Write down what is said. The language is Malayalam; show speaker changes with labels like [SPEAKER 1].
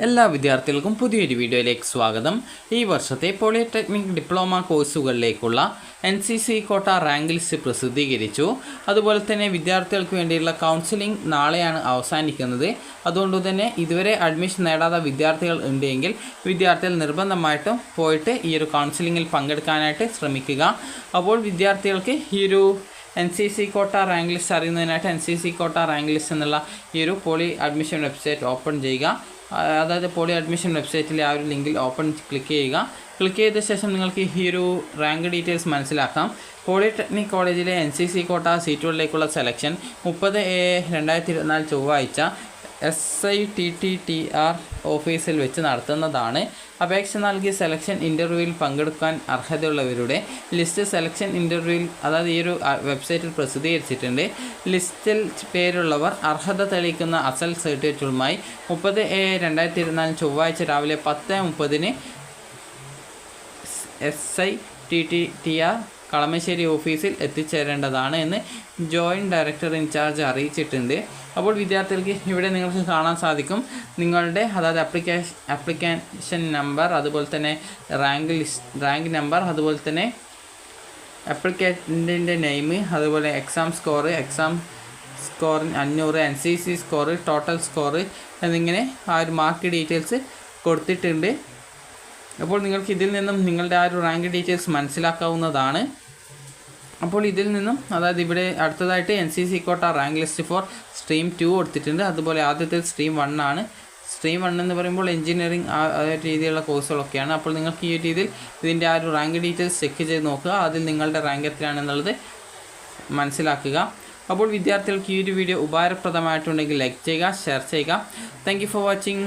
[SPEAKER 1] എല്ലാ വിദ്യാർത്ഥികൾക്കും പുതിയൊരു വീഡിയോയിലേക്ക് സ്വാഗതം. ഈ വർഷത്തെ പോളിടെക്നിക് ഡിപ്ലോമ കോഴ്സുകളിലേക്കുള്ള NCC കോട്ട റാങ്ക് ലിസ്റ്റ് പ്രസിദ്ധീകരിച്ചു. അതുപോലെ തന്നെ വിദ്യാർത്ഥികൾക്ക് വേണ്ടിയുള്ള കൗൺസിലിംഗ് നാളെയാണ് അവസാനിക്കുന്നത്. അതുകൊണ്ട് തന്നെ ഇതുവരെ അഡ്മിഷൻ നേടാത്ത വിദ്യാർത്ഥികൾ ഉണ്ടെങ്കിൽ വിദ്യാർത്ഥികൾ നിർബന്ധമായിട്ടും പോയിട്ട് ഈ ഒരു കൗൺസിലിങ്ങിൽ പങ്കെടുക്കാനായിട്ട് ശ്രമിക്കുക. അപ്പോൾ വിദ്യാർത്ഥികൾക്ക് ഈ ഒരു NCC കോട്ട റാങ്ക് ലിസ്റ്റ് അറിയുന്നതിനായിട്ട് NCC കോട്ട റാങ്ക് ലിസ്റ്റ് എന്നുള്ള ഈ ഒരു പോളി അഡ്മിഷൻ വെബ്സൈറ്റ് ഓപ്പൺ ചെയ്യുക. അതായത് പോളി അഡ്മിഷൻ വെബ്സൈറ്റിലെ ആ ഒരു ലിങ്കിൽ ക്ലിക്ക് ചെയ്യുക. ക്ലിക്ക് ചെയ്ത ശേഷം നിങ്ങൾക്ക് ഈ ഒരു റാങ്ക് ഡീറ്റെയിൽസ് മനസ്സിലാക്കാം. പോളിടെക്നിക് കോളേജിലെ NCC കോട്ട സീറ്റുകളിലേക്കുള്ള സെലക്ഷൻ 30/7/2024 ചൊവ്വാഴ്ച SITTTR ഓഫീസിൽ വെച്ച് നടത്തുന്നതാണ്. അപേക്ഷ നൽകി സെലക്ഷൻ ഇൻ്റർവ്യൂവിൽ പങ്കെടുക്കാൻ അർഹതയുള്ളവരുടെ ലിസ്റ്റ് സെലക്ഷൻ ഇൻ്റർവ്യൂവിൽ അതായത് ഈ ഒരു വെബ്സൈറ്റിൽ പ്രസിദ്ധീകരിച്ചിട്ടുണ്ട്. ലിസ്റ്റിൽ പേരുള്ളവർ അർഹത തെളിയിക്കുന്ന അസൽ സർട്ടിഫിക്കറ്റുകളുമായി 30/7/2024 ചൊവ്വാഴ്ച രാവിലെ 10:30 SITTTR കളമശ്ശേരി ഓഫീസിൽ എത്തിച്ചേരേണ്ടതാണ് എന്ന് ജോയിൻറ്റ് ഡയറക്ടർ ഇൻചാർജ് അറിയിച്ചിട്ടുണ്ട്. അപ്പോൾ വിദ്യാർത്ഥികൾക്ക് ഇവിടെ നിങ്ങൾക്ക് കാണാൻ സാധിക്കും നിങ്ങളുടെ അതായത് ആപ്ലിക്കേഷൻ നമ്പർ, അതുപോലെ തന്നെ റാങ്ക് നമ്പർ, അതുപോലെ തന്നെ ആപ്ലിക്കൻറ്റിൻ്റെ നെയിം, അതുപോലെ exam score 500, NCC score, total score എന്നിങ്ങനെ ആ ഒരു മാർക്ക് ഡീറ്റെയിൽസ് കൊടുത്തിട്ടുണ്ട്. അപ്പോൾ നിങ്ങൾക്ക് ഇതിൽ നിന്നും നിങ്ങളുടെ ആ ഒരു റാങ്ക് ഡീറ്റെയിൽസ് മനസ്സിലാക്കാവുന്നതാണ്. അപ്പോൾ ഇതിൽ നിന്നും അതായത് ഇവിടെ അടുത്തതായിട്ട് NCC quota rank list four stream 2 കൊടുത്തിട്ടുണ്ട്. അതുപോലെ ആദ്യത്തെ സ്ട്രീം 1 ആണ്. സ്ട്രീം 1 എന്ന് പറയുമ്പോൾ എഞ്ചിനീയറിംഗ് ആ രീതിയിലുള്ള കോഴ്സുകളൊക്കെയാണ്. അപ്പോൾ നിങ്ങൾക്ക് ഈ രീതിയിൽ ഇതിൻ്റെ ആ ഒരു റാങ്ക് ഡീറ്റെയിൽസ് ചെക്ക് ചെയ്ത് നോക്കുക. അതിൽ നിങ്ങളുടെ റാങ്ക് എത്രയാണെന്നുള്ളത് മനസ്സിലാക്കുക. അപ്പോൾ വിദ്യാർത്ഥികൾക്ക് ഈ ഒരു വീഡിയോ ഉപകാരപ്രദമായിട്ടുണ്ടെങ്കിൽ ലൈക്ക് ചെയ്യുക, ഷെയർ ചെയ്യുക. Thank you for watching.